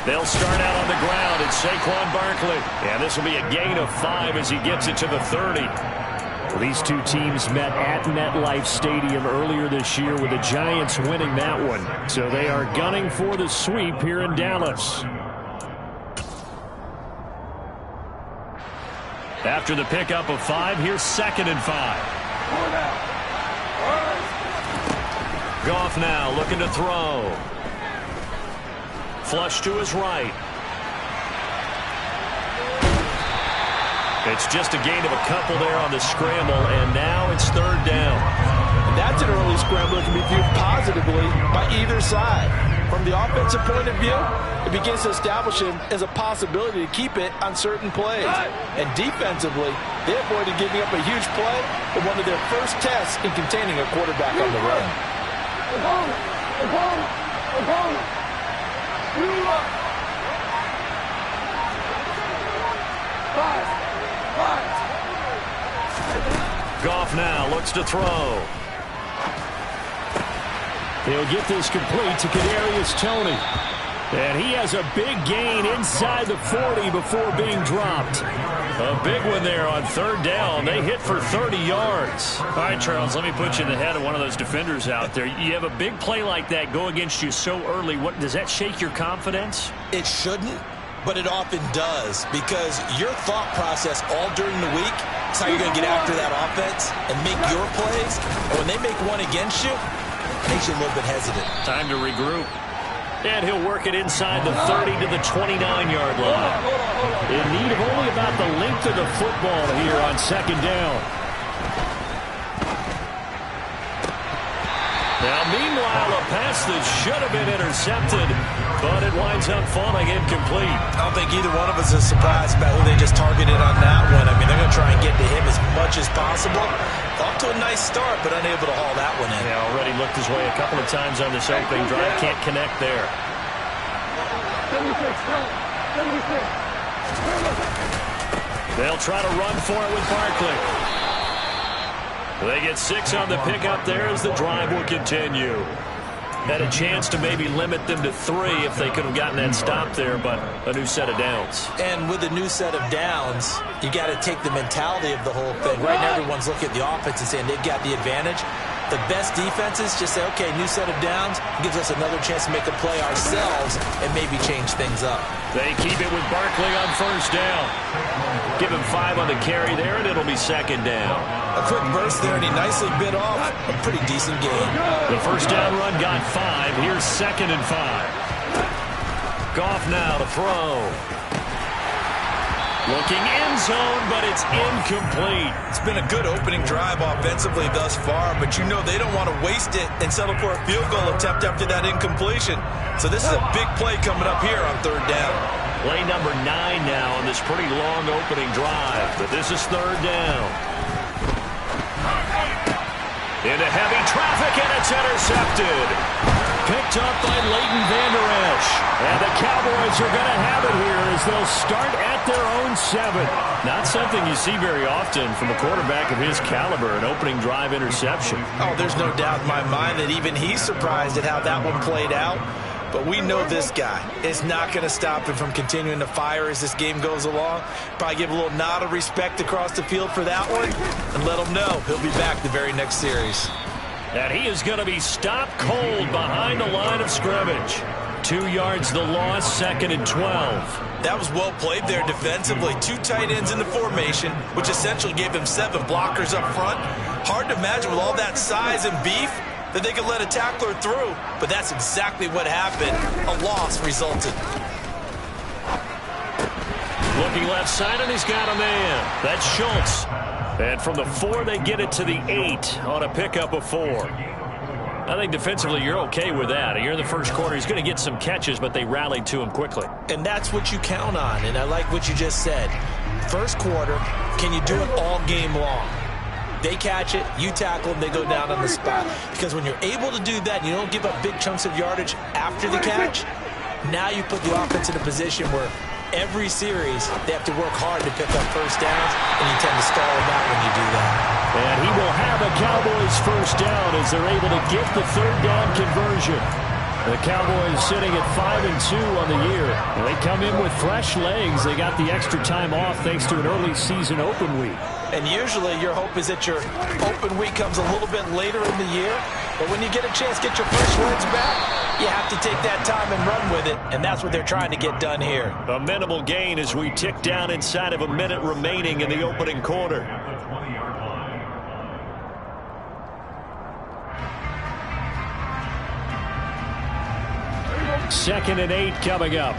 They'll start out on the ground. It's Saquon Barkley. And this will be a gain of 5 as he gets it to the 30. Well, these two teams met at MetLife Stadium earlier this year with the Giants winning that one. So they are gunning for the sweep here in Dallas. After the pickup of 5, here's 2nd and 5. Goff now looking to throw. Flush to his right. It's just a gain of a couple there on the scramble, and now it's 3rd down. And that's an early scramble that can be viewed positively by either side. From the offensive point of view, it begins to establish him as a possibility to keep it on certain plays. And defensively, they avoided giving up a huge play in one of their first tests in containing a quarterback on the run. Goff now looks to throw. He'll get this complete to Kadarius Toney. And he has a big gain inside the 40 before being dropped. A big one there on 3rd down. They hit for 30 yards. All right, Charles, let me put you in the head of one of those defenders out there. You have a big play like that go against you so early. What does that shake your confidence? It shouldn't, but it often does, because your thought process all during the week is how you're going to get after that offense and make your plays. And when they make one against you, it makes you a little bit hesitant. Time to regroup. And he'll work it inside the 30 to the 29-yard line. In need of only about the length of the football here on 2nd down. Now, meanwhile, a pass that should have been intercepted, but it winds up falling incomplete. I don't think either one of us is surprised about who they just targeted on that one. I mean, they're going to try and get to him as much as possible. Off to a nice start, but unable to haul that one in. Yeah, already looked his way a couple of times on this opening drive. Can't connect there. They'll try to run for it with Barkley. They get 6 on the pickup there as the drive will continue. Had a chance to maybe limit them to 3 if they could have gotten that stop there, but a new set of downs. And with a new set of downs, you got to take the mentality of the whole thing. Right now, everyone's looking at the offense and saying they've got the advantage. The best defenses just say, okay, new set of downs, gives us another chance to make a play ourselves and maybe change things up. They keep it with Barkley on 1st down. Give him 5 on the carry there, and it'll be 2nd down. A quick burst there, and he nicely bit off a pretty decent gain. The 1st down run got 5. Here's 2nd and 5. Goff now to throw. Looking end zone, but it's incomplete. It's been a good opening drive offensively thus far, but you know they don't want to waste it and settle for a field goal attempt after that incompletion. So this is a big play coming up here on 3rd down. Play number 9 now on this pretty long opening drive, but this is 3rd down. Into heavy traffic, and it's intercepted. Picked up by Leighton Vander Esch. And the Cowboys are going to have it here as they'll start at their own 7. Not something you see very often from a quarterback of his caliber, an opening drive interception. Oh, there's no doubt in my mind that even he's surprised at how that one played out. But we know this guy is not going to stop him from continuing to fire as this game goes along. Probably give a little nod of respect across the field for that one and let him know he'll be back the very next series. And he is going to be stopped cold behind the line of scrimmage. 2 yards the loss, 2nd and 12. That was well played there defensively. 2 tight ends in the formation, which essentially gave them 7 blockers up front. Hard to imagine with all that size and beef that they could let a tackler through, but that's exactly what happened. A loss resulted. Looking left side, and he's got a man. That's Schultz. And from the 4, they get it to the 8 on a pickup of 4. I think defensively you're okay with that. Here in the first quarter, he's going to get some catches, but they rallied to him quickly. And that's what you count on, and I like what you just said. First quarter, can you do it all game long? They catch it, you tackle them, they go down on the spot. Because when you're able to do that and you don't give up big chunks of yardage after the catch, now you put the offense in a position where every series they have to work hard to pick up first downs, and you tend to stall them out when you do that. And he will have a Cowboys first down as they're able to get the 3rd down conversion. The Cowboys sitting at 5-2 on the year. And they come in with fresh legs. They got the extra time off thanks to an early season open week. And usually your hope is that your open week comes a little bit later in the year. But when you get a chance to get your fresh legs back, you have to take that time and run with it. And that's what they're trying to get done here. A minimal gain as we tick down inside of a minute remaining in the opening quarter. Second and 8 coming up.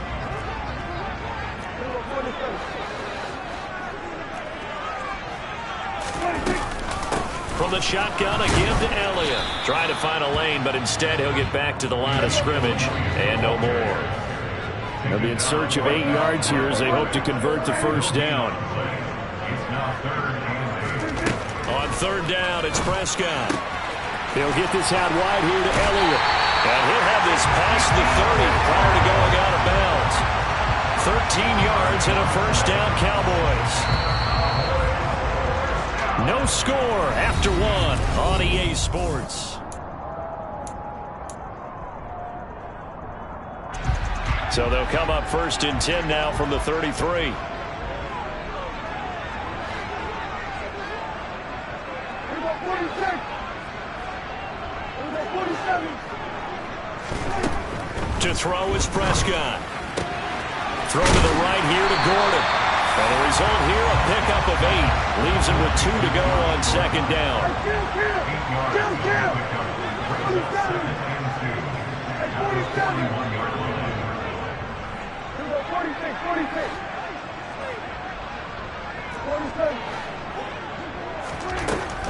From the shotgun, a give to Elliott. Trying to find a lane, but instead he'll get back to the line of scrimmage. And no more. They'll be in search of 8 yards here as they hope to convert the first down. On third down, it's Prescott. They'll get this out wide here to Elliott. And he'll have this past the 30 prior to going out of bounds. 13 yards and a first down, Cowboys. No score after 1 on EA Sports. So they'll come up first and 10 now from the 33. To throw is Prescott. Throw to the right here to Gordon. And the result here, a pickup of 8. Leaves him with 2 to go on second down.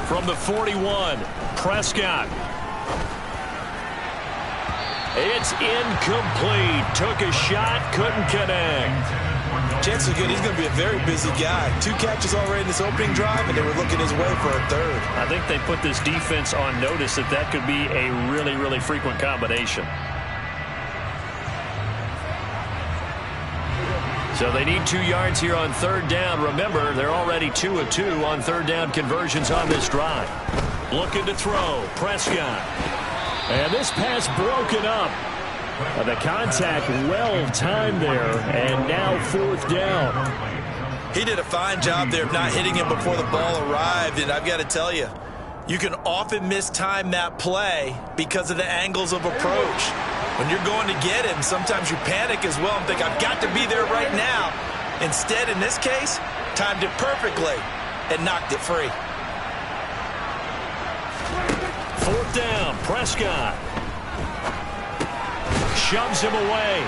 From the 41, Prescott. It's incomplete. Took a shot, couldn't connect. Chances are good he's going to be a very busy guy. 2 catches already in this opening drive, and they were looking his way for a third. I think they put this defense on notice that that could be a really, really frequent combination. So they need 2 yards here on third down. Remember, they're already 2 of 2 on third down conversions on this drive. Looking to throw, Prescott. And this pass broken up. The contact well timed there, and now fourth down. He did a fine job there of not hitting him before the ball arrived, and I've got to tell you, you can often mistime that play because of the angles of approach. When you're going to get him, sometimes you panic as well and think, I've got to be there right now. Instead, in this case, timed it perfectly and knocked it free. Fourth down, Prescott. Shoves him away.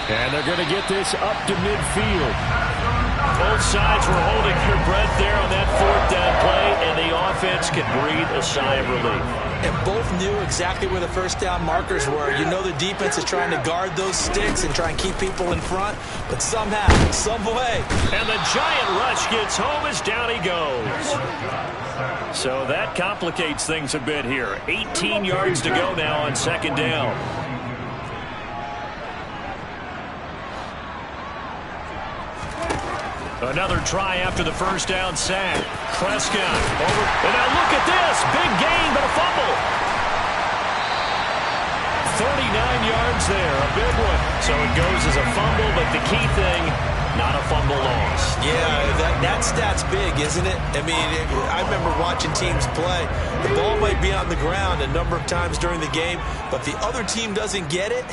And they're going to get this up to midfield. Both sides were holding their breath there on that fourth down play, and the offense can breathe a sigh of relief. And both knew exactly where the first down markers were. You know the defense is trying to guard those sticks and try and keep people in front, but somehow, some way. And the giant rush gets home as down he goes. So that complicates things a bit here. 18 yards to go now on second down. Another try after the first down sack. Prescott over. And now look at this. Big gain, but a fumble. 39 yards there. A big one. So it goes as a fumble, but the key thing, not a fumble loss. Yeah, that stat's big, isn't it? I mean, I remember watching teams play. The ball might be on the ground a number of times during the game, but the other team doesn't get it.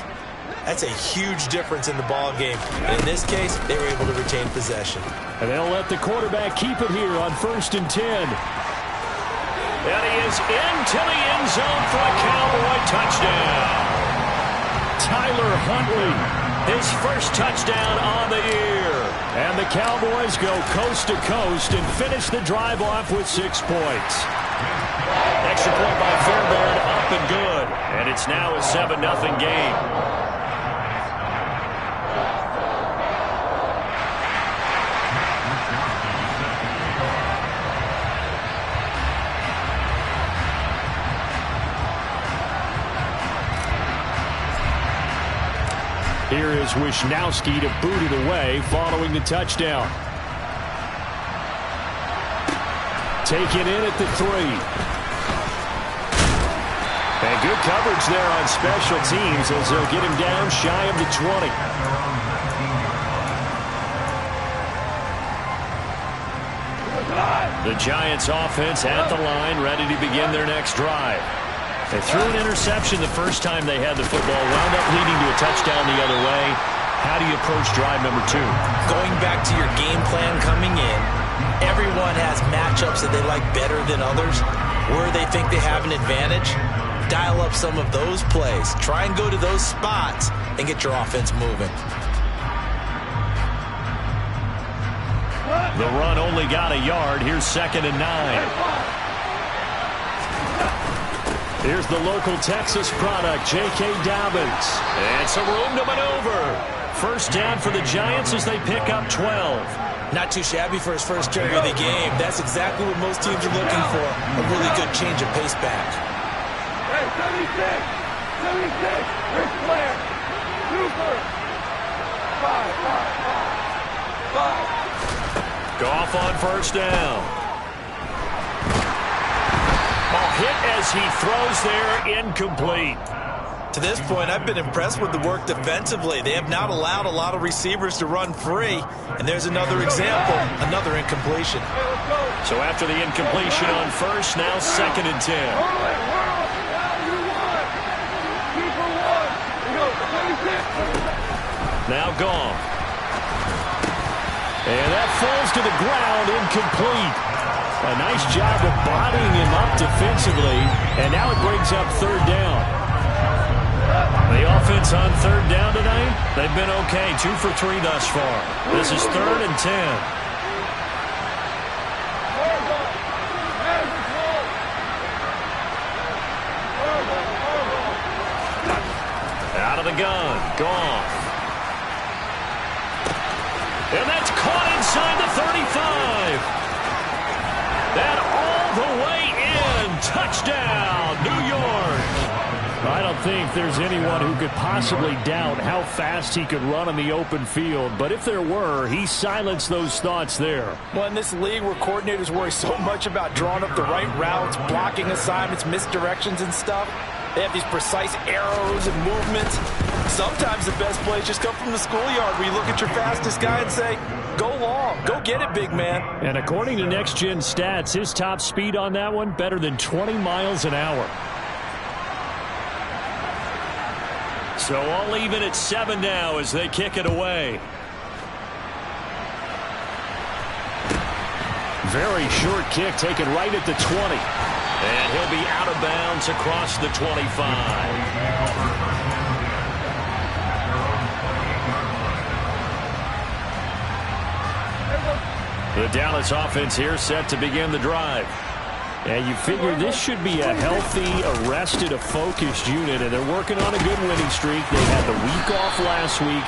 That's a huge difference in the ball game. And in this case, they were able to retain possession. And they'll let the quarterback keep it here on 1st and 10. And he is into the end zone for a Cowboy touchdown. Tyler Huntley, his first touchdown on the year. And the Cowboys go coast to coast and finish the drive off with 6 points. Extra point by Fairbairn, up and good. And it's now a 7-0 game. Here is Wisnowski to boot it away following the touchdown. Taken in at the 3. And good coverage there on special teams as they'll get him down shy of the 20. The Giants offense at the line, ready to begin their next drive. They threw an interception the first time they had the football, wound up leading to a touchdown the other way. How do you approach drive number 2? Going back to your game plan coming in, everyone has matchups that they like better than others. Where they think they have an advantage, dial up some of those plays. Try and go to those spots and get your offense moving. The run only got a yard. Here's 2nd and 9. Here's the local Texas product, J.K. Dobbins. And some room to maneuver. First down for the Giants as they pick up 12. Not too shabby for his first carry of the game. That's exactly what most teams are looking for. A really good change of pace back. Hey, 76, Rick Flair, Cooper, 5. Goff on first down. Ball hit as he throws there, incomplete. To this point, I've been impressed with the work defensively. They have not allowed a lot of receivers to run free. And there's another example, another incompletion. So after the incompletion on first, now 2nd and 10. Now Goff. And that falls to the ground, incomplete. A nice job of bodying him up defensively. And now it brings up 3rd down. The offense on 3rd down tonight, they've been okay. 2 for 3 thus far. This is 3rd and 10. Out of the gun, Goff. And that's caught inside the 35. That all the way in. Touchdown, New York. I don't think there's anyone who could possibly doubt how fast he could run on the open field. But if there were, he silenced those thoughts there. Well, in this league where coordinators worry so much about drawing up the right routes, blocking assignments, misdirections and stuff, they have these precise arrows and movements. Sometimes the best plays just come from the schoolyard where you look at your fastest guy and say, go long, go get it, big man. And according to Next Gen Stats, his top speed on that one, better than 20 miles an hour. So all even at 7 now as they kick it away. Very short kick taken right at the 20. And he'll be out of bounds across the 25. The Dallas offense here set to begin the drive. And you figure this should be a healthy, arrested, a focused unit, and they're working on a good winning streak. They had the week off last week.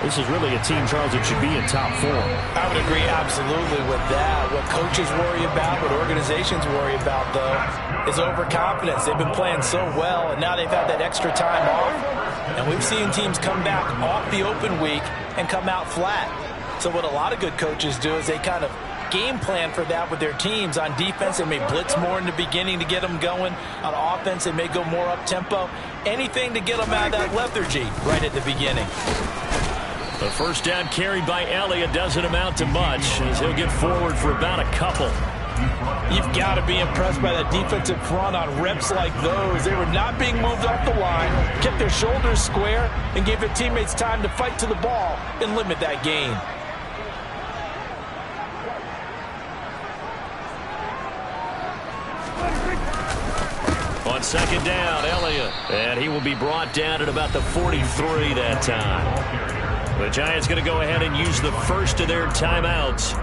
This is really a team, Charles, that should be in top form. I would agree absolutely with that. What coaches worry about, what organizations worry about, though, is overconfidence. They've been playing so well, and now they've had that extra time off. And we've seen teams come back off the open week and come out flat. So what a lot of good coaches do is they kind of game plan for that with their teams. On defense, they may blitz more in the beginning to get them going. On offense, they may go more up-tempo. Anything to get them out of that lethargy right at the beginning. The first down carried by Elliott doesn't amount to much as he'll get forward for about a couple. You've got to be impressed by that defensive front on reps like those. They were not being moved off the line, kept their shoulders square, and gave their teammates time to fight to the ball and limit that gain. On second down, Elliott. And he will be brought down at about the 43 that time. The Giants going to go ahead and use the first of their timeouts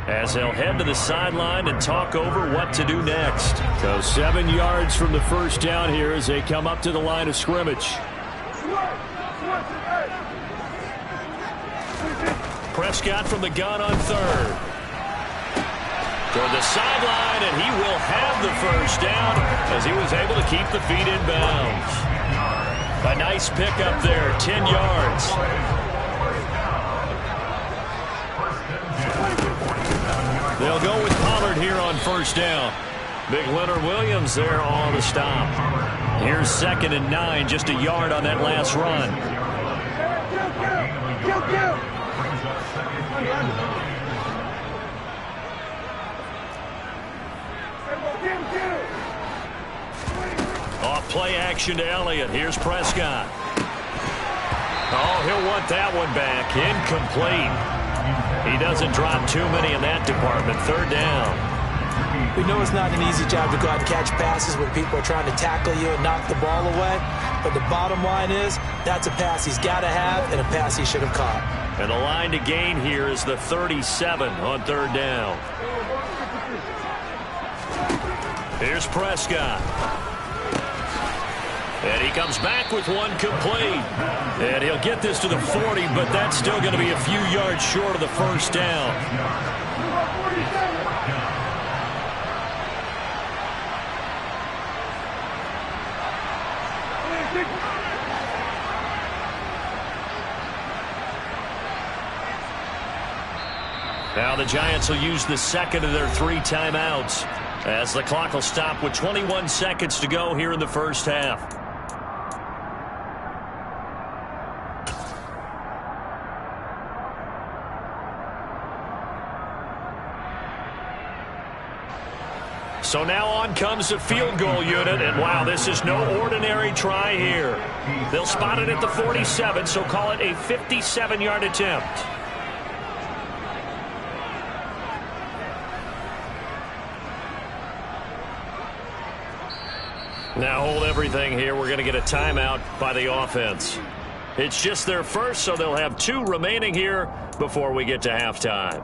as they'll head to the sideline and talk over what to do next. So 7 yards from the first down here as they come up to the line of scrimmage. Prescott from the gun on third. Toward the sideline, and he will have the first down as he was able to keep the feet in bounds. A nice pickup there, 10 yards. They'll go with Pollard here on first down. Big Leonard Williams there on the stop. Here's 2nd and 9, just a yard on that last run. Off play action to Elliott. Here's Prescott. Oh, he'll want that one back. Incomplete. He doesn't drop too many in that department. 3rd down. We know it's not an easy job to go out and catch passes when people are trying to tackle you and knock the ball away. But the bottom line is, that's a pass he's got to have and a pass he should have caught. And the line to gain here is the 37 on 3rd down. Here's Prescott. And he comes back with one complete. And he'll get this to the 40, but that's still going to be a few yards short of the 1st down. Now the Giants will use the 2nd of their 3 timeouts as the clock will stop with 21 seconds to go here in the 1st half. So now on comes the field goal unit, and wow, this is no ordinary try here. They'll spot it at the 47, so call it a 57-yard attempt. Now hold everything here. We're going to get a timeout by the offense. It's just their first, so they'll have 2 remaining here before we get to halftime.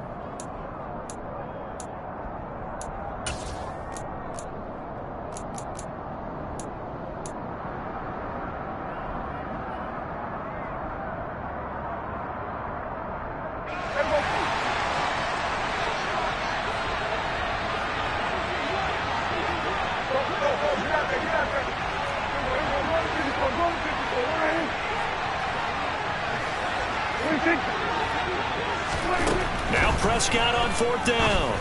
Now Prescott on 4th down.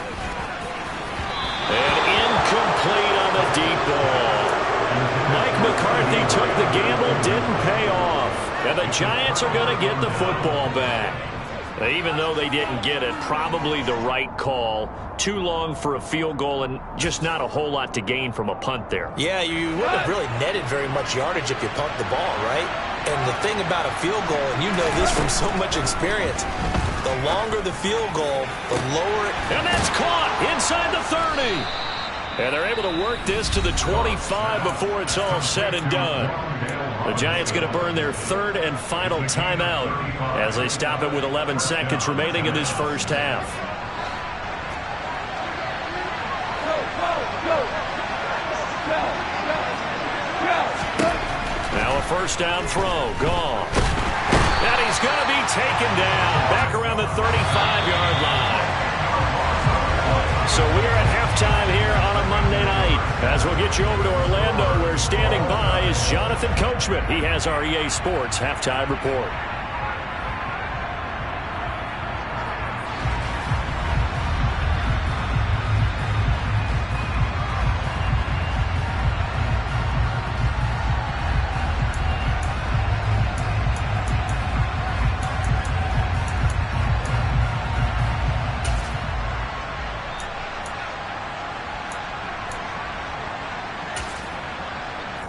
And incomplete on the deep ball. Mike McCarthy took the gamble, didn't pay off. And the Giants are going to get the football back. Even though they didn't get it, probably the right call. Too long for a field goal and just not a whole lot to gain from a punt there. Yeah, you wouldn't have really netted very much yardage if you pumped the ball, right? And the thing about a field goal, and you know this from so much experience, the longer the field goal, the lower it... And that's caught inside the 30. And they're able to work this to the 25 before it's all said and done. The Giants going to burn their 3rd and final timeout as they stop it with 11 seconds remaining in this 1st half. Now a 1st down throw, gone. And he's going to be taken down back around the 35-yard line. So we're at halftime here on a Monday night. As we'll get you over to Orlando, where standing by is Jonathan Coachman. He has our EA Sports halftime report.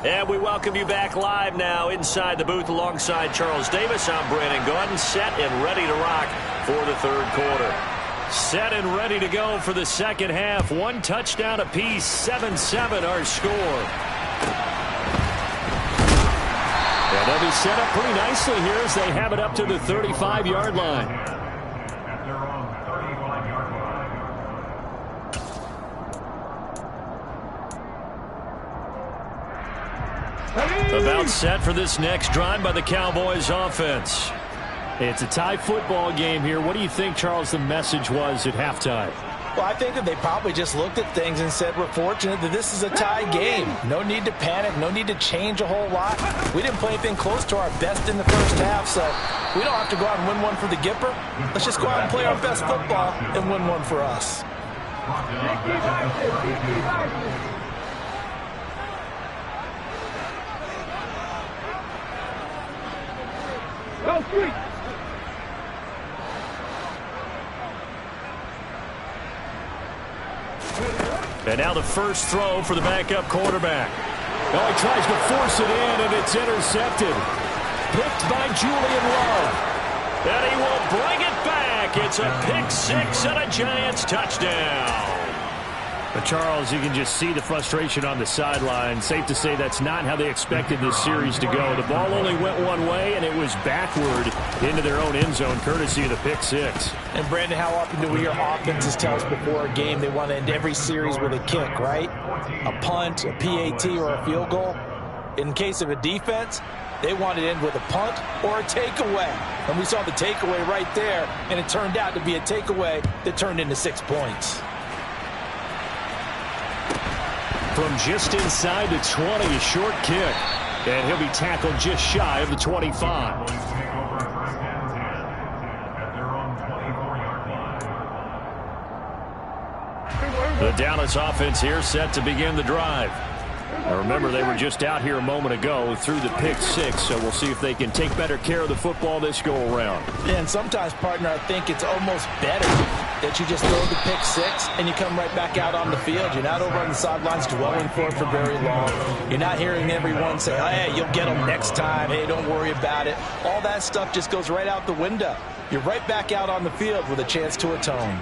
And we welcome you back live now inside the booth alongside Charles Davis. I'm Brandon Gaudin, set and ready to rock for the 3rd quarter. Set and ready to go for the 2nd half. 1 touchdown apiece, 7-7 our score. And they'll be set up pretty nicely here as they have it up to the 35-yard line. About set for this next drive by the Cowboys offense. It's a tie football game here. What do you think, Charles, the message was at halftime? Well, I think that they probably just looked at things and said, we're fortunate that this is a tie game. No need to panic. No need to change a whole lot. We didn't play anything close to our best in the 1st half, so we don't have to go out and win one for the Gipper. Let's just go out and play our best football and win one for us. And now the first throw for the backup quarterback. Oh, he tries to force it in, and it's intercepted. Picked by Julian Love. And he will bring it back. It's a pick six and a Giants touchdown. But Charles, you can just see the frustration on the sideline. Safe to say that's not how they expected this series to go. The ball only went one way, and it was backward into their own end zone, courtesy of the pick six. And, Brandon, how often do we hear offenses tell us before a game they want to end every series with a kick, right? A punt, a PAT, or a field goal. In case of a defense, they want to end with a punt or a takeaway. And we saw the takeaway right there, and it turned out to be a takeaway that turned into 6 points. From just inside the 20, a short kick. And he'll be tackled just shy of the 25. The Dallas offense here set to begin the drive. Now remember, they were just out here a moment ago through the pick six, so we'll see if they can take better care of the football this go-around. Yeah, and sometimes, partner, I think it's almost better that you just throw the pick six and you come right back out on the field. You're not over on the sidelines dwelling for very long. You're not hearing everyone say, hey, you'll get them next time. Hey, don't worry about it. All that stuff just goes right out the window. You're right back out on the field with a chance to atone.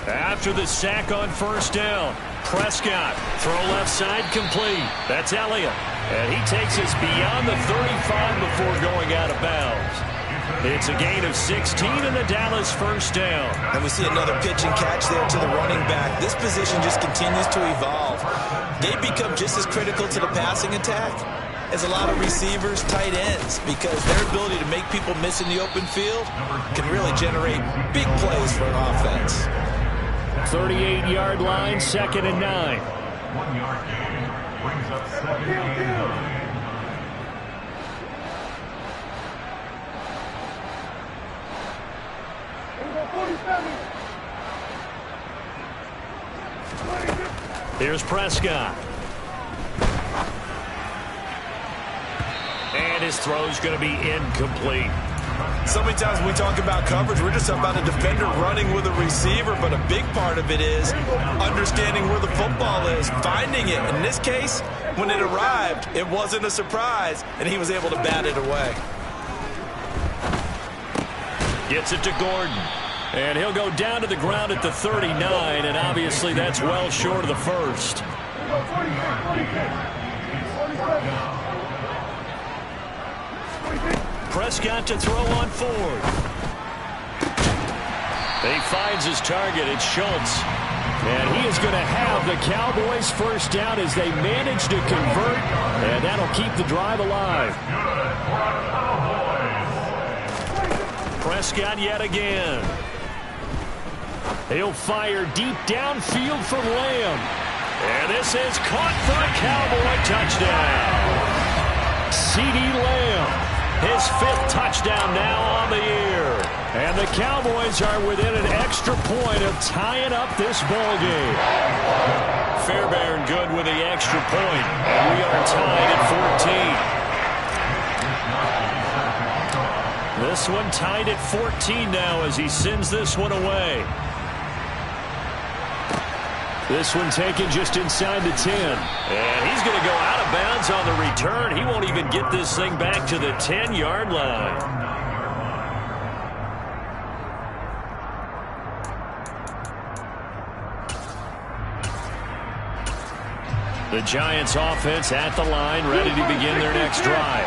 After the sack on first down, Prescott, throw left side complete. That's Elliott. And he takes us beyond the 35 before going out of bounds. It's a gain of 16 and the Dallas first down. And we see another pitch and catch there to the running back. This position just continues to evolve. They become just as critical to the passing attack as a lot of receivers, tight ends, because their ability to make people miss in the open field can really generate big plays for an offense. 38-yard line, 2nd and 9. 1 yard gain brings up 2nd and 9. Here's Prescott. And his throw's going to be incomplete. So many times when we talk about coverage, we're just about a defender running with a receiver, but a big part of it is understanding where the football is, finding it. In this case, when it arrived, it wasn't a surprise, and he was able to bat it away. Gets it to Gordon. And he'll go down to the ground at the 39, and obviously that's well short of the first. Prescott to throw on 4th. He finds his target. It's Schultz. And he is going to have the Cowboys first down as they manage to convert, and that'll keep the drive alive. Prescott yet again. He'll fire deep downfield for Lamb. And this is caught for a Cowboy touchdown. CeeDee Lamb, his 5th touchdown now on the year. And the Cowboys are within an extra point of tying up this ball game. Fairbairn good with the extra point. And we are tied at 14. This one tied at 14 now as he sends this one away. This one taken just inside the 10. And he's going to go out of bounds on the return. He won't even get this thing back to the 10-yard line. The Giants offense at the line, ready to begin their next drive.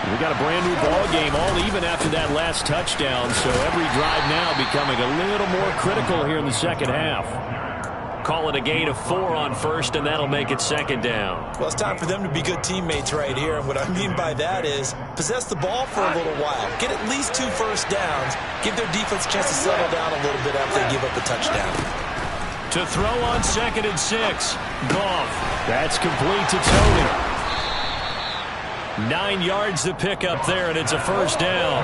We got a brand new ball game, all even after that last touchdown. So every drive now becoming a little more critical here in the second half. Call it a gain of 4 on first, and that'll make it 2nd down. Well, it's time for them to be good teammates right here. And what I mean by that is possess the ball for a little while. Get at least 2 first downs. Give their defense a chance to settle down a little bit after they give up the touchdown. To throw on 2nd and 6. Goff. That's complete to Tony. 9 yards to pick up there, and it's a first down.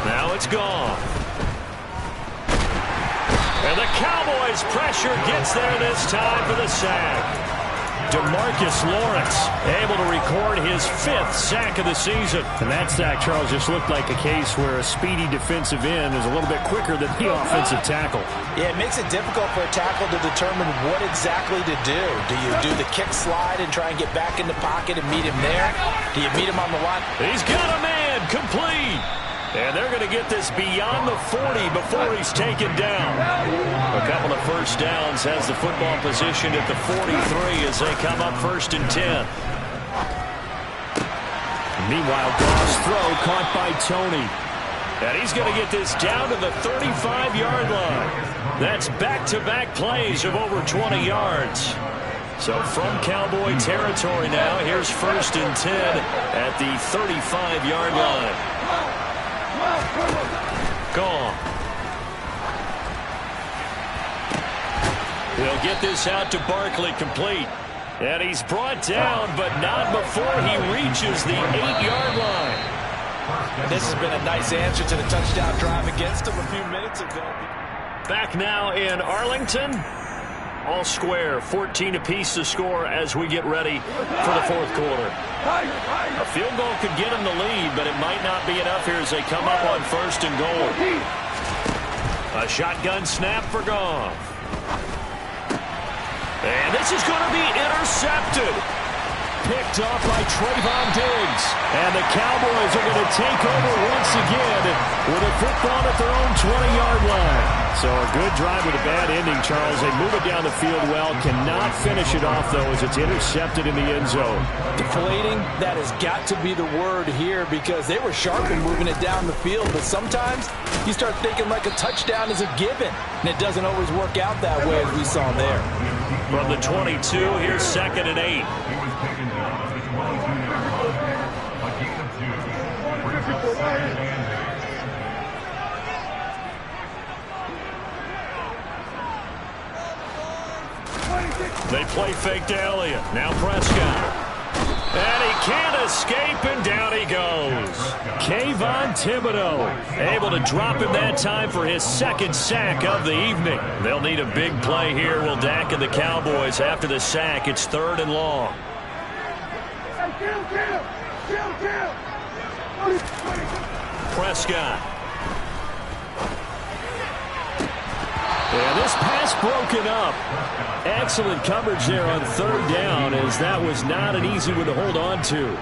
Now it's gone. And the Cowboys' pressure gets there this time for the sack. DeMarcus Lawrence able to record his 5th sack of the season. And that sack, Charles, just looked like a case where a speedy defensive end is a little bit quicker than the offensive tackle. Yeah, it makes it difficult for a tackle to determine what exactly to do. Do you do the kick slide and try and get back in the pocket and meet him there? Do you meet him on the line? He's got a man, complete. And they're going to get this beyond the 40 before he's taken down. A couple of first downs has the football positioned at the 43 as they come up 1st and 10. Meanwhile, Goff's throw caught by Toney. And he's going to get this down to the 35-yard line. That's back-to-back plays of over 20 yards. So from Cowboy territory now, here's 1st and 10 at the 35-yard line. Gone. He'll get this out to Barkley, complete. And he's brought down, but not before he reaches the 8-yard line. And this has been a nice answer to the touchdown drive against him a few minutes ago. Back now in Arlington. All square, 14 apiece to score as we get ready for the 4th quarter. A field goal could get them the lead, but it might not be enough here as they come up on 1st and goal. A shotgun snap for Goff. And this is going to be intercepted. Picked off by Trayvon Diggs. And the Cowboys are going to take over once again with a football at their own 20-yard line. So a good drive with a bad ending, Charles. They move it down the field well. Cannot finish it off, though, as it's intercepted in the end zone. Deflating, that has got to be the word here because they were sharp in moving it down the field. But sometimes you start thinking like a touchdown is a given. And it doesn't always work out that way as we saw there. From the 22, here's 2nd and 8. They play fake to Elliott. Now Prescott. And he can't escape, and down he goes. Kayvon Thibodeaux able to drop him that time for his 2nd sack of the evening. They'll need a big play here, will Dak and the Cowboys. After the sack, it's 3rd and long. Prescott. And this pass broken up. Excellent coverage there on 3rd down, as that was not an easy one to hold on to.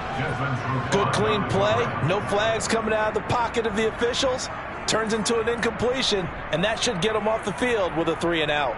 Good clean play. No flags coming out of the pocket of the officials. Turns into an incompletion, and that should get them off the field with a 3 and out.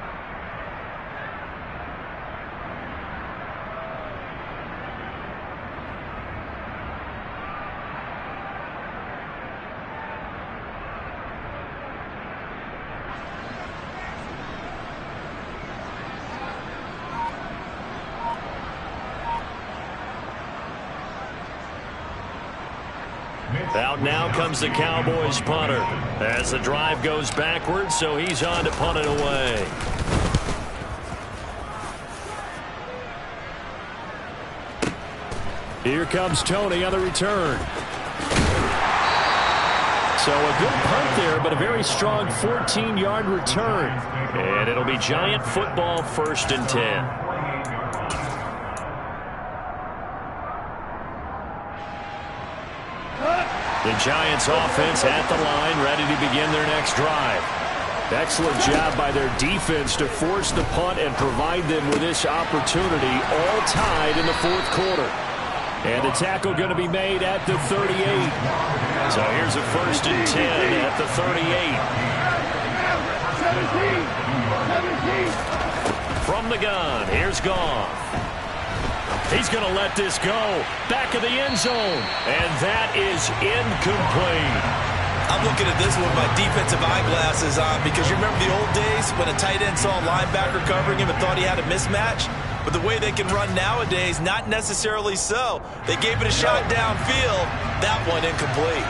Out now comes the Cowboys punter as the drive goes backwards, so he's on to punt it away. Here comes Toney on the return. So a good punt there, but a very strong 14-yard return. And it'll be Giant football, 1st and 10. The Giants offense at the line, ready to begin their next drive. Excellent job by their defense to force the punt and provide them with this opportunity, all tied in the 4th quarter. And the tackle going to be made at the 38. So here's a 1st and 10 at the 38. From the gun, here's Goff. He's going to let this go. Back of the end zone. And that is incomplete. I'm looking at this with my defensive eyeglasses on because you remember the old days when a tight end saw a linebacker covering him and thought he had a mismatch? But the way they can run nowadays, not necessarily so. They gave it a shot downfield. That one incomplete.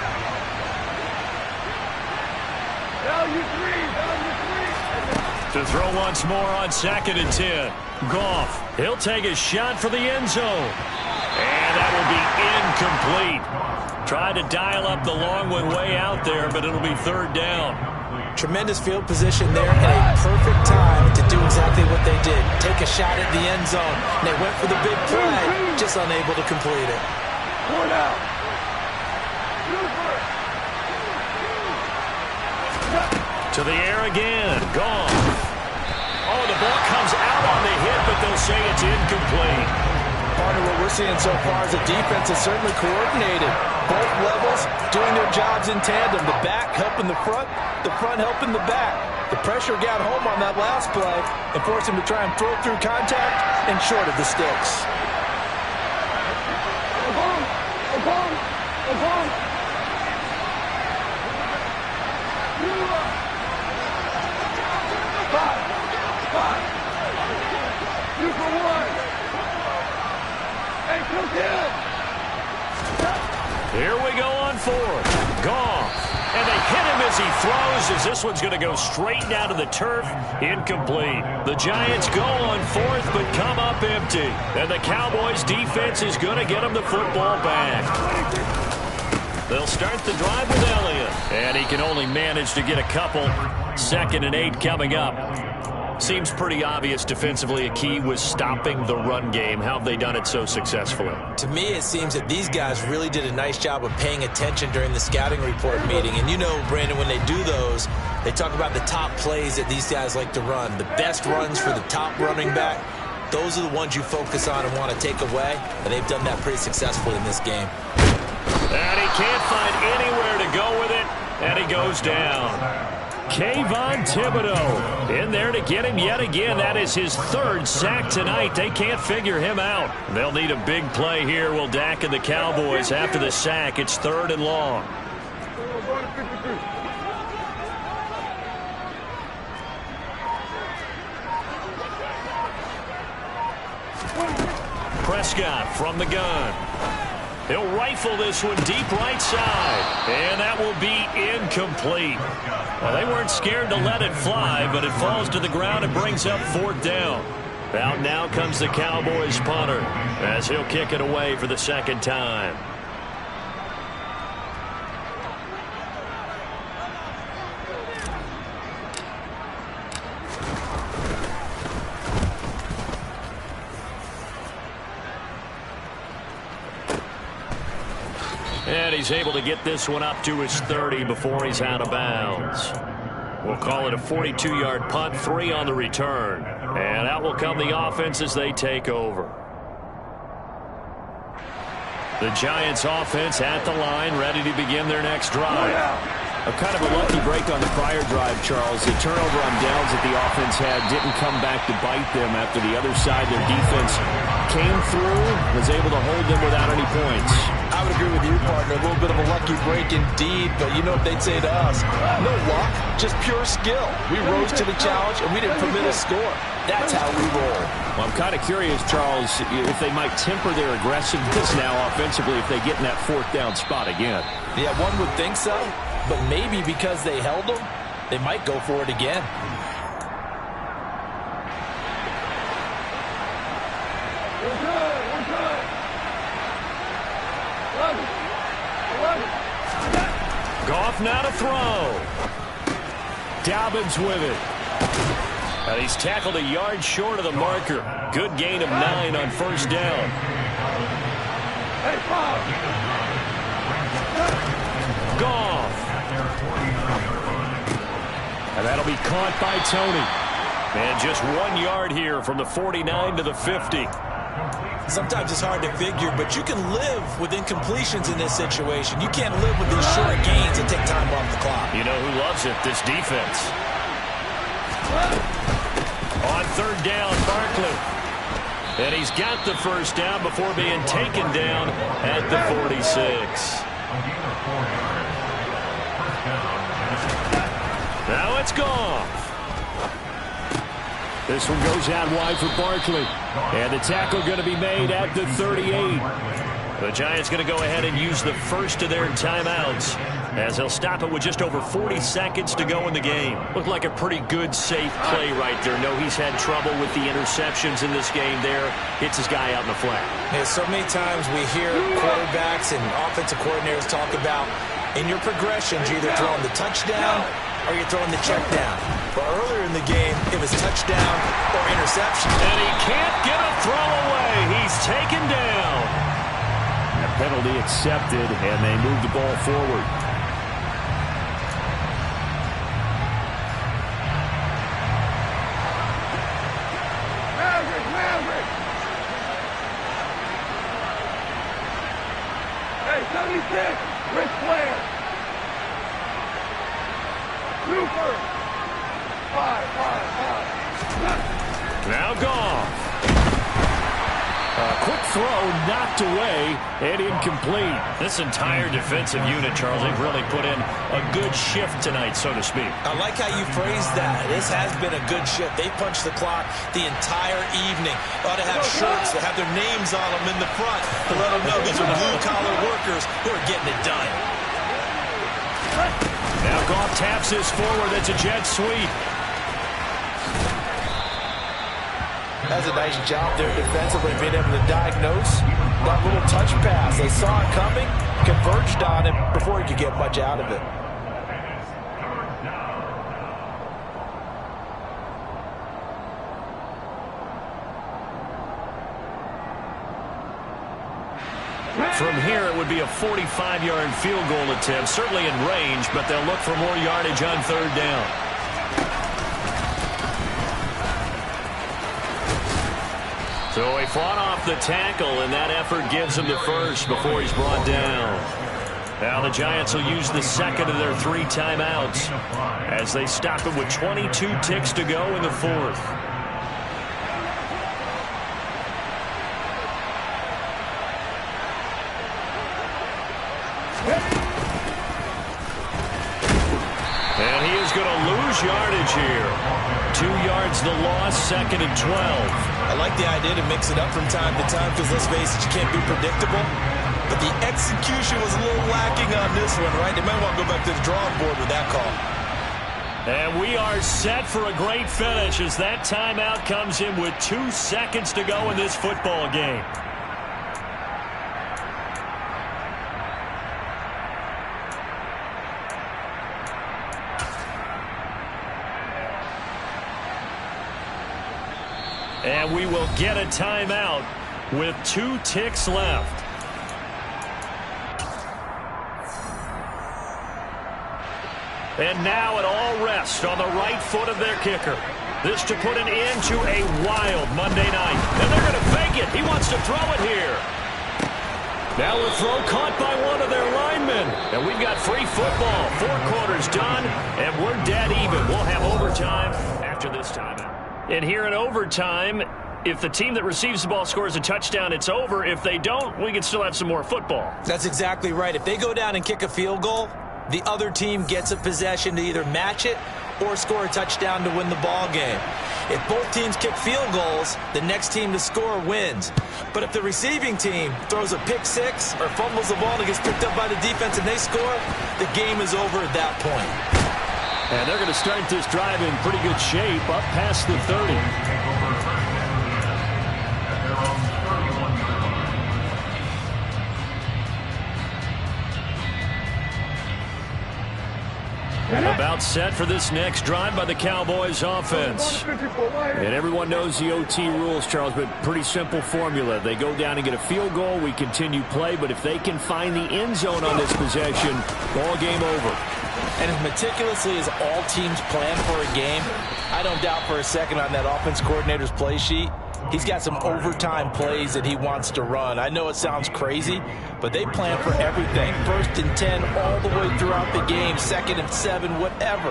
To throw once more on 2nd and 10. Goff, he'll take a shot for the end zone. And that will be incomplete. Tried to dial up the long one way out there, but it'll be 3rd down. Tremendous field position there and a perfect time to do exactly what they did. Take a shot at the end zone. And they went for the big play, just unable to complete it. To the air again. Gone. Oh, the ball comes out on the hit, but they'll say it's incomplete. Part of what we're seeing so far is the defense is certainly coordinated. Both levels doing their jobs in tandem. The back helping the front helping the back. The pressure got home on that last play and forced him to try and throw through contact and short of the sticks. Here we go on fourth. Goff. And they hit him as he throws, as this one's going to go straight down to the turf. Incomplete. The Giants go on fourth, but come up empty. And the Cowboys' defense is going to get them the football back. They'll start the drive with Elliott. And he can only manage to get a couple. 2nd and 8 coming up. Seems pretty obvious defensively a key was stopping the run game. How have they done it so successfully? To me, it seems that these guys really did a nice job of paying attention during the scouting report meeting. And you know, Brandon, when they do those, they talk about the top plays that these guys like to run. The best runs for the top running back, those are the ones you focus on and want to take away. And they've done that pretty successfully in this game. And he can't find anywhere to go with it. And he goes down. Kayvon Thibodeaux in there to get him yet again. That is his 3rd sack tonight. They can't figure him out. They'll need a big play here. Will Dak and the Cowboys after the sack. It's 3rd and long. Prescott from the gun. He'll rifle this one deep right side. And that will be incomplete. Well, they weren't scared to let it fly, but it falls to the ground and brings up 4th down. Out now comes the Cowboys punter as he'll kick it away for the 2nd time. And he's able to get this one up to his 30 before he's out of bounds. We'll call it a 42-yard punt, 3 on the return. And out will come the offense as they take over. The Giants offense at the line, ready to begin their next drive. A kind of a lucky break on the prior drive, Charles. The turnover on downs that the offense had didn't come back to bite them after the other side. Their defense came through, was able to hold them without any points. I would agree with you, partner. A little bit of a lucky break indeed, but you know what they'd say to us? No luck, just pure skill. We rose to the challenge, and we didn't permit a score. That's how we roll. Well, I'm kind of curious, Charles, if they might temper their aggressiveness now offensively if they get in that 4th down spot again. Yeah, one would think so, but maybe because they held them, they might go for it again. Goff now to throw. Dobbins with it. And he's tackled a yard short of the marker. Good gain of 9 on 1st down. Goff. And that'll be caught by Tony. And just 1 yard here from the 49 to the 50. Sometimes it's hard to figure, but you can live with incompletions in this situation. You can't live with these short gains and take time off the clock. You know who loves it? This defense. On 3rd down, Barkley. And he's got the 1st down before being taken down at the 46. Now it's Goff. This one goes out wide for Barkley. And the tackle going to be made at the 38. The Giants going to go ahead and use the first of their timeouts as they'll stop it with just over 40 seconds to go in the game. Looked like a pretty good, safe play right there. No, he's had trouble with the interceptions in this game there. Hits his guy out in the flat. Yeah, so many times we hear quarterbacks and offensive coordinators talk about in your progressions, you're either throwing the touchdown or you're throwing the check down. But earlier in the game, it was touchdown or interception. And he can't get a throw away. He's taken down. A penalty accepted, and they move the ball forward. Hey, 76, Ric Flair. Super. 5. Now Goff. A quick throw knocked away and incomplete. This entire defensive unit, Charles, they've really put in a good shift tonight, so to speak. I like how you phrased that. This has been a good shift. They punched the clock the entire evening. Ought to have shirts that have their names on them in the front to let them know these are blue-collar workers who are getting it done. Now Goff taps this forward. That's a jet sweep. That's a nice job there defensively, being able to diagnose that little touch pass. They saw it coming, converged on it before he could get much out of it. From here, it would be a 45-yard field goal attempt, certainly in range, but they'll look for more yardage on third down. So he fought off the tackle, and that effort gives him the first before he's brought down. Now the Giants will use the second of their 3 timeouts as they stop it with 22 ticks to go in the fourth. And he is going to lose yardage here. 2 yards the loss, second and 12. I like the idea to mix it up from time to time because, let's face it, you can't be predictable. But the execution was a little lacking on this one, right? They might want to go back to the drawing board with that call. And we are set for a great finish as that timeout comes in with 2 seconds to go in this football game. And we will get a timeout with 2 ticks left. And now it all rests on the right foot of their kicker. This to put an end to a wild Monday night. And they're going to fake it. He wants to throw it here. Now a throw caught by one of their linemen. And we've got free football. 4 quarters done, and we're dead even. We'll have overtime after this timeout. And here in overtime, if the team that receives the ball scores a touchdown, it's over. If they don't, we can still have some more football. That's exactly right. If they go down and kick a field goal, the other team gets a possession to either match it or score a touchdown to win the ball game. If both teams kick field goals, the next team to score wins. But if the receiving team throws a pick six or fumbles the ball and gets picked up by the defense and they score, the game is over at that point. And they're going to start this drive in pretty good shape, up past the 30. About set for this next drive by the Cowboys offense. And everyone knows the OT rules, Charles, but pretty simple formula. They go down and get a field goal, we continue play, but if they can find the end zone on this possession, ball game over. And as meticulously as all teams plan for a game, I don't doubt for a second on that offense coordinator's play sheet, he's got some overtime plays that he wants to run. I know it sounds crazy, but they plan for everything. 1st and 10 all the way throughout the game, 2nd and 7, whatever.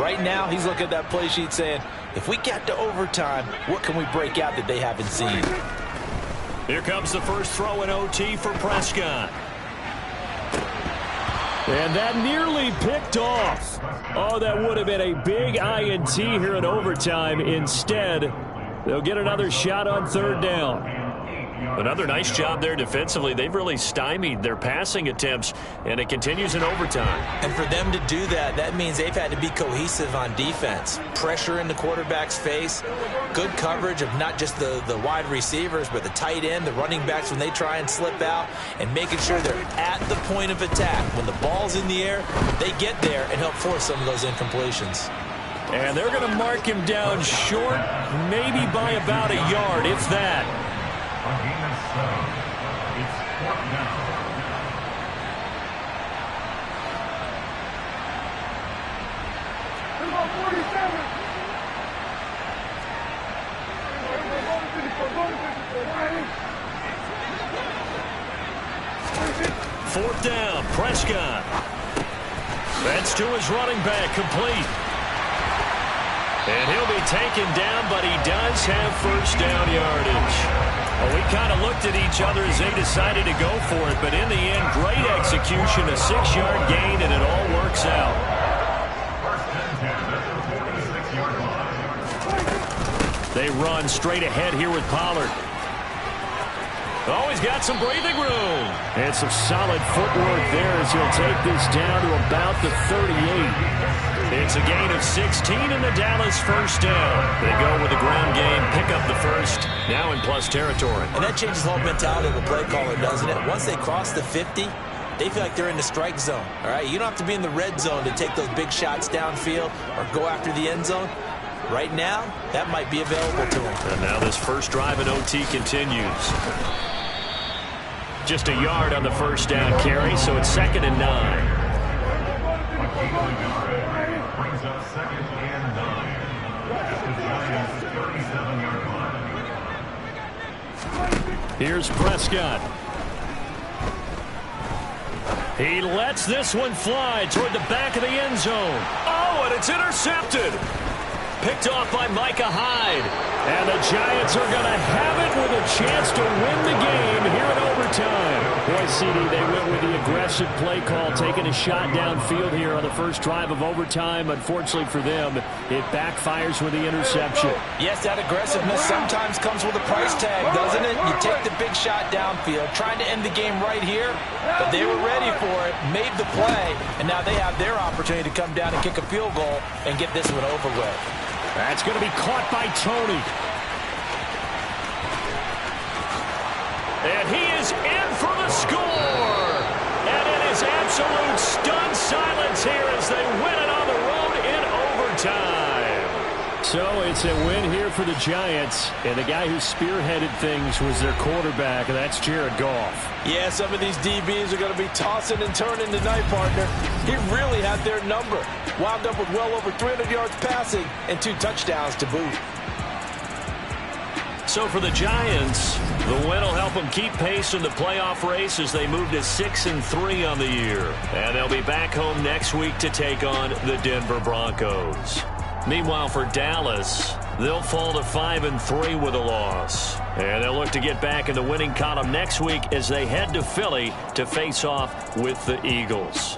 Right now, he's looking at that play sheet saying, if we get to overtime, what can we break out that they haven't seen? Here comes the first throw in OT for Prescott. And that nearly picked off. Oh, that would have been a big INT here in overtime. Instead, they'll get another shot on third down. Another nice job there defensively. They've really stymied their passing attempts, and it continues in overtime. And for them to do that, that means they've had to be cohesive on defense. Pressure in the quarterback's face, good coverage of not just the wide receivers, but the tight end, the running backs when they try and slip out, and making sure they're at the point of attack. When the ball's in the air, they get there and help force some of those incompletions. And they're going to mark him down short, maybe by about a yard, if that. On game of 7, it's 4th down. Fourth down, Prescott. That's to his running back, complete. And he'll be taken down, but he does have first down yardage. Well, we kind of looked at each other as they decided to go for it, but in the end, great execution, a 6-yard gain, and it all works out. They run straight ahead here with Pollard. Oh, he's got some breathing room. And some solid footwork there as he'll take this down to about the 38. It's a gain of 16 in the Dallas first down. They go with the ground game, pick up the first, now in plus territory. And that changes the whole mentality of a play caller, doesn't it? Once they cross the 50, they feel like they're in the strike zone. All right, you don't have to be in the red zone to take those big shots downfield or go after the end zone. Right now, that might be available to them. And now this first drive in OT continues. Just a yard on the first down carry, so it's 2nd and 9. Brings up 2nd and 9 at the Giants' 37-yard line. Here's Prescott. He lets this one fly toward the back of the end zone. Oh, and it's intercepted. Picked off by Micah Hyde. And the Giants are going to have it with a chance to win the game here in overtime. Boy, CD, they went with the aggressive play call, taking a shot downfield here on the first drive of overtime. Unfortunately for them, it backfires with the interception. Yes, that aggressiveness sometimes comes with a price tag, doesn't it? You take the big shot downfield, trying to end the game right here, but they were ready for it, made the play, and now they have their opportunity to come down and kick a field goal and get this one over with. That's going to be caught by Tony. And he is in for the score. And it is absolute stunned silence here as they win it on the road in overtime. So it's a win here for the Giants. And the guy who spearheaded things was their quarterback, and that's Jared Goff. Yeah, some of these DBs are going to be tossing and turning tonight, partner. He really had their number. Wound up with well over 300 yards passing and 2 touchdowns to boot. So for the Giants, the win will help them keep pace in the playoff race as they move to 6-3 on the year. And they'll be back home next week to take on the Denver Broncos. Meanwhile, for Dallas, they'll fall to 5-3 with a loss. And they'll look to get back in the winning column next week as they head to Philly to face off with the Eagles.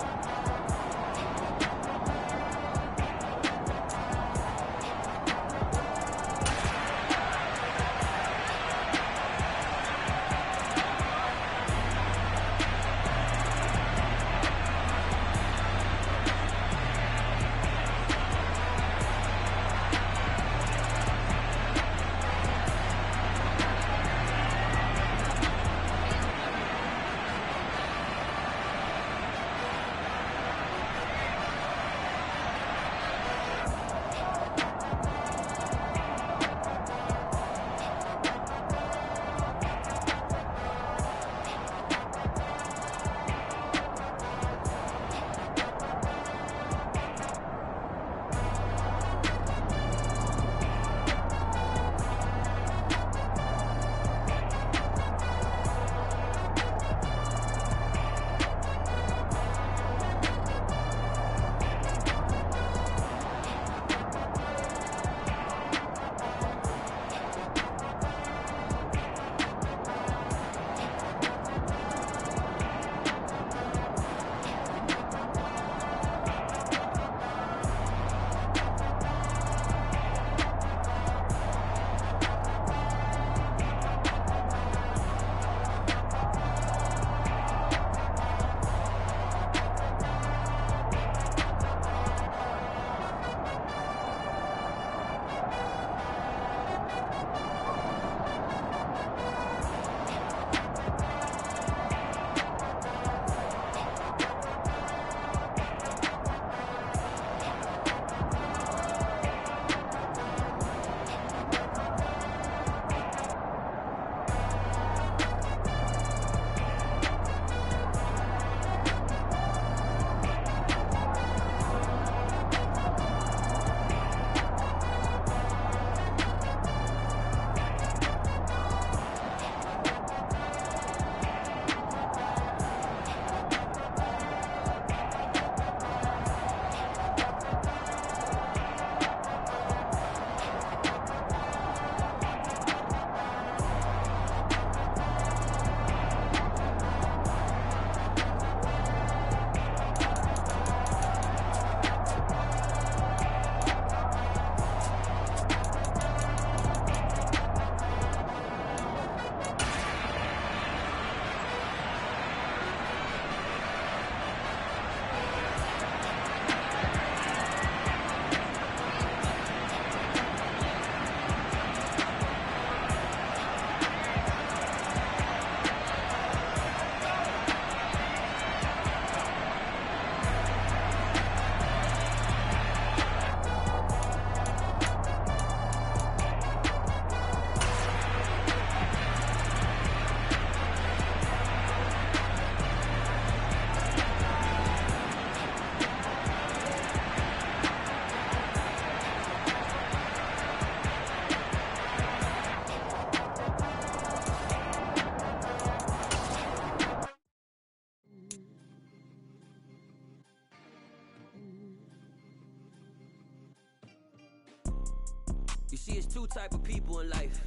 You see, it's two type of people in life.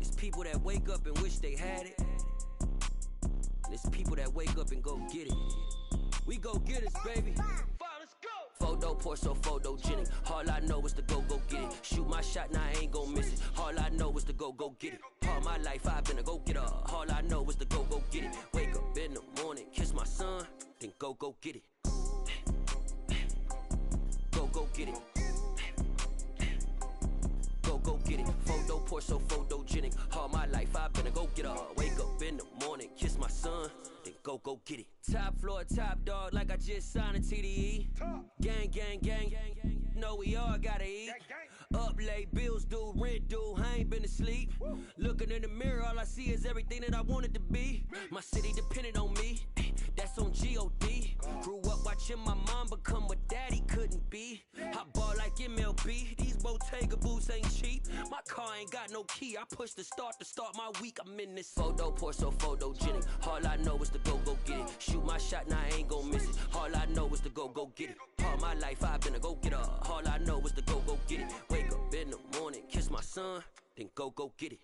It's people that wake up and wish they had it. And it's people that wake up and go get it. We go get it, baby. Let's go. Photo pour so photogenic. All I know is to go get it. Shoot my shot, now I ain't gon' miss it. All I know is to go get it. All my life I've been a go getter. All I know is to go get it. Wake up in the morning, kiss my son, then go get it. Go get it. Go get it. Photo pour so photogenic. All my life I've been a go getter. Wake up in the morning, kiss my son, then go get it. Top floor, top dog, like I just signed a TDE. Gang, gang, gang. Know we all gotta eat. Up late, bills due, rent due. I ain't been asleep. Looking in the mirror, all I see is everything that I wanted to be. My city depended on me. That's on G.O.D. Grew up watching my mom become what daddy couldn't be. I ball like MLB. These Bottega boots ain't cheap. My car ain't got no key. I push the start to start my week. I'm in this photo pour so photogenic. All I know is to go get it. Shoot my shot, now I ain't gon' miss it. All I know is to go get it. All my life I've been a go getter. All I know is to go get it. Wake up in the morning, kiss my son, then go get it.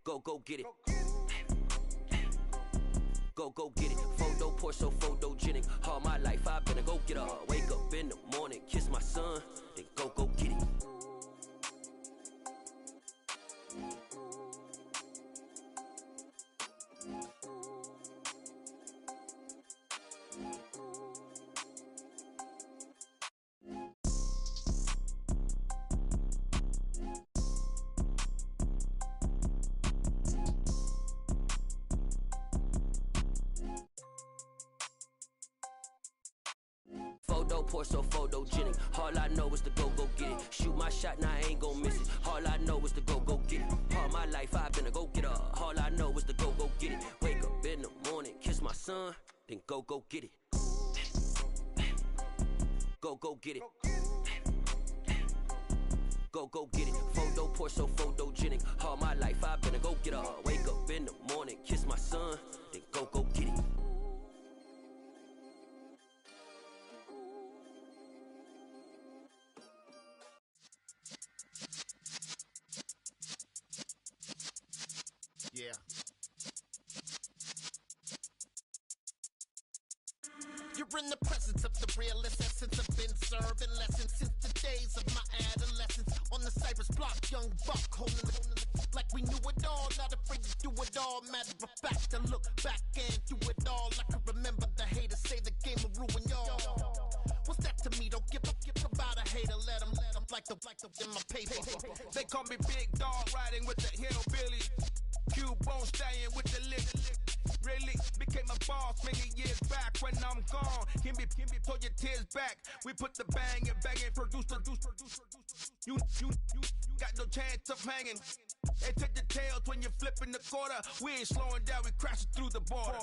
Go get it. Go get it. Photo pour so photogenic. All my life I've been a go getter. Wake up in the morning, kiss my son, then go get it. Photo pour so photogenic. All I know is to go get it. Shoot my shot, now I ain't gon' miss it. All I know is to go get it. All my life I've been a go getter. All I know is to go get it. Wake up in the morning, kiss my son, then go get it. Go get it. Go get it. Photo pour so photogenic. All my life I've been a go getter. Wake up in the morning, kiss my son, then go get it. Yeah. You're in the presence of the realest essence. I've been serving lessons since the days of my adolescence. On the Cypress block, young buck holding it like we knew it all. Not afraid to do it all. Matter of fact, I look back and do it all. I can remember the haters say the game will ruin y'all. What's that to me? Don't give about a hater. Let them like the in my paper. They call me Big Dog, riding with the hillbilly. Cubone staying with the lick. Really became a boss many years back. When I'm gone, can be pull your tears back. We put the bang and produce. You got no chance of hanging. They take the tails when you're flipping the quarter. We ain't slowing down, we crashing through the border.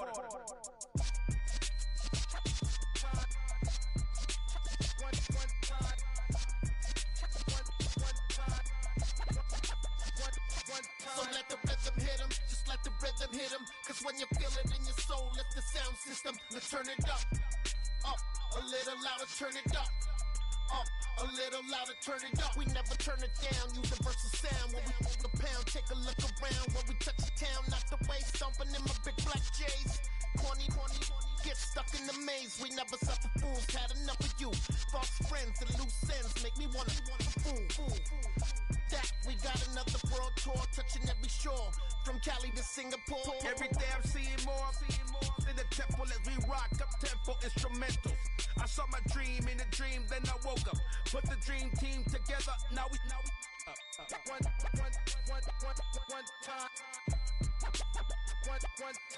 So let the rhythm hit him, just let the rhythm hit him. Cause when you feel it in your soul, lift the sound system, let's turn it up. Up, a little louder, turn it up. Up, a little louder, turn it up. We never turn it down, universal sound. When we move the pound, take a look around. When we touch the town, not the way, stomping in my big black J's. Corny, get stuck in the maze. We never suffer fools, had enough of you. False friends and loose ends make me wanna fool. That we got another world tour, touching every shore, from Cali to Singapore. Every day I'm seeing more in the temple as we rock up tempo instrumentals. I saw my dream in a dream, then I woke up. Put the dream team together, now we one time.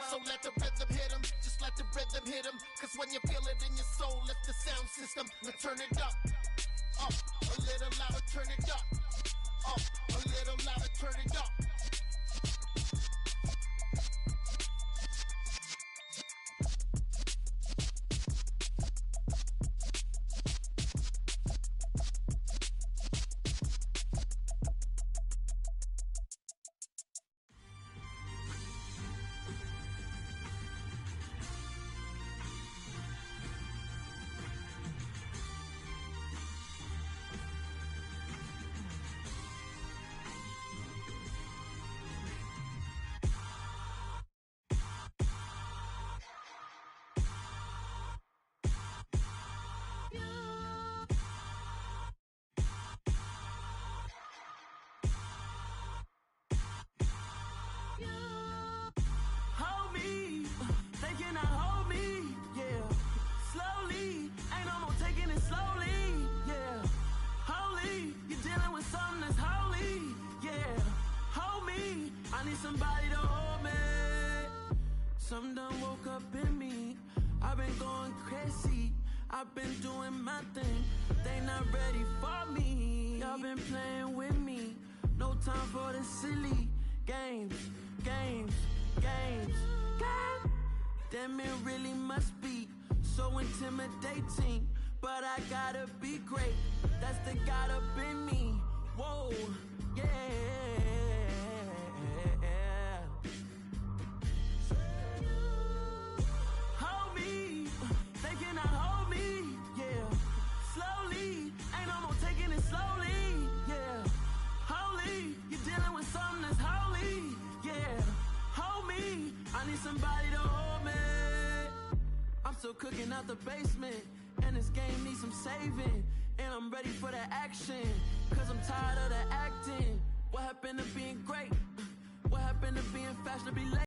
So let the rhythm hit him, just let the rhythm hit him. Cause when you feel it in your soul, lift the sound system, let's turn it up. Up, a little louder, turn it up. Up, a little louder, turn it up. with something that's holy, yeah. Hold me, I need somebody to hold me. Something done woke up in me. I've been going crazy. I've been doing my thing. They not ready for me. Y'all been playing with me. No time for the silly games. Damn, it really must be so intimidating. But I gotta be great. That's the God up in me. Whoa, yeah. Hold me, they cannot hold me, yeah. Slowly, ain't no more taking it slowly, yeah. Holy, you're dealing with something that's holy, yeah. Hold me, I need somebody to hold me. I'm still cooking out the basement, and this game needs some saving. And I'm ready for the action, cause I'm tired of the acting. What happened to being great? What happened to being fashionably late?